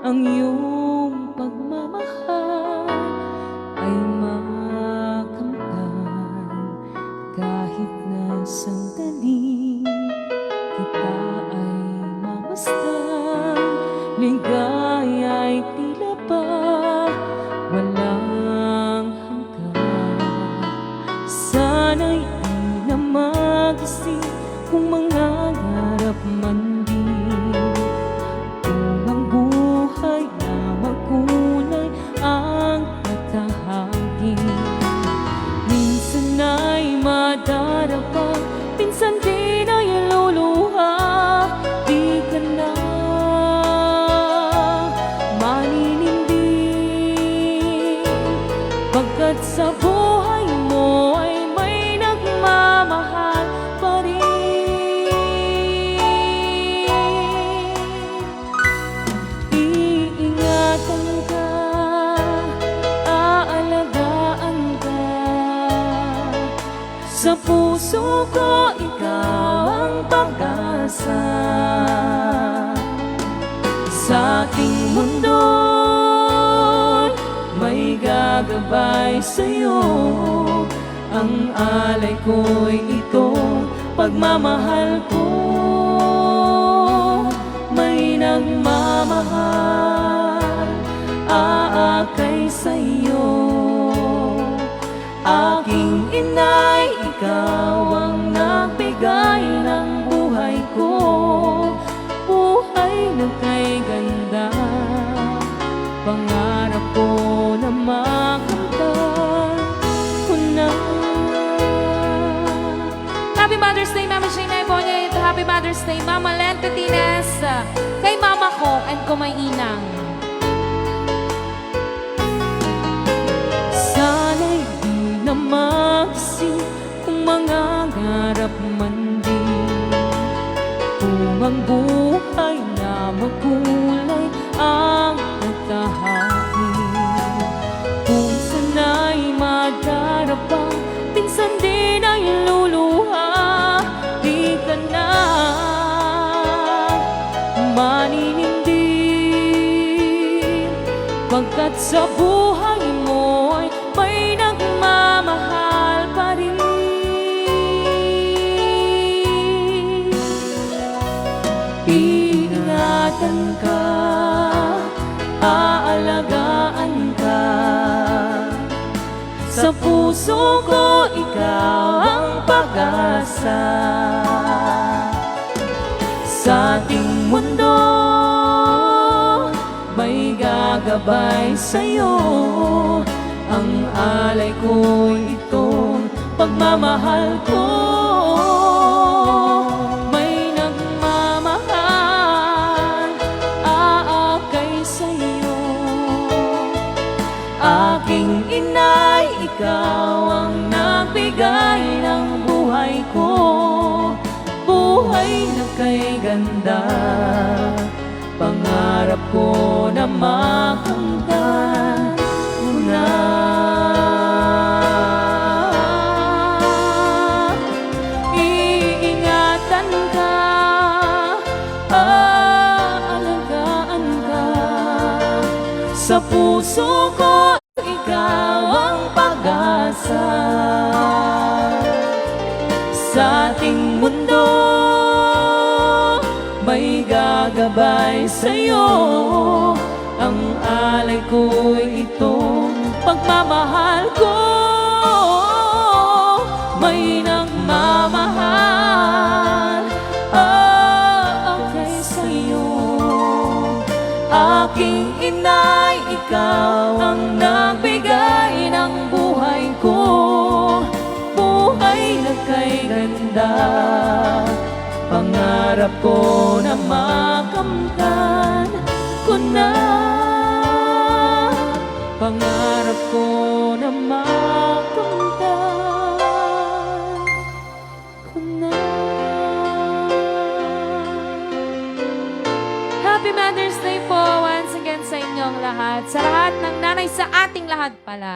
ang iyong pagmamahal ay makamtan. Kahit na sandali kita ay mamasdan, ligaya ay tila ba walang hanggan. Sana'y di na mag-isip kung mangangarap man din, kung ang buhay na magkulay ang tatahagin. Minsan ay madarapa, minsan din ay luluha. Di ka na maninindig, pagkat sa buhay mo ay may nagmamahal pa rin. Iingatan ka, aalagaan ka. Sa puso ko ikaw ang pag-asa. Sa ating mundo may gagabay sa'yo. Ang alay ko'y itong pagmamahal ko. May nagmamahal, aakay sa'yo. Aking inay, ikaw ang nagbigay ng buhay ko. Buhay na kay ganda, pangarap ko na makamtan ko na. Happy Mother's Day, Mama Shayna Ibonya. Happy Mother's Day, Mama Len Petines. Kay mama ko and kumay inang. Sana'y di na mag-isip kung mangangarap man din, kung ang buhay na magkulay ang tatahagin. Kung sana'y madarapa, minsan din ay luluha. Di ka na maninindig, pagkat sa buhay mo ay may nagmamahal pa rin. Iingatan ka, aalagaan ka. Sa puso ko ikaw ang pag-asa. Sa ating mundo may gagabay sa'yo. Ang alay ko'y itong pagmamahal ko. May nagmamahal, aakay sa'yo. Aking inay, ikaw ang nagbigay ng buhay ko. Buhay na kay ganda, pangarap ko na makamtan mo na. Iingatan ka, aalagaan ka. Sa puso ko ikaw ang pag-asa. Sa ating mundo may gagabay sa'yo. Ang alay ko'y itong pagmamahal ko. May nagmamahal, aakay sa'yo. Aking inay, ikaw ang nagbigay ng buhay ko. Buhay na kay ganda, pangarap ko na makamtan ko na. Pangarap ko na makamtan ko na. Happy Mother's Day po once again sa inyong lahat. Sa lahat ng nanay, sa ating lahat pala.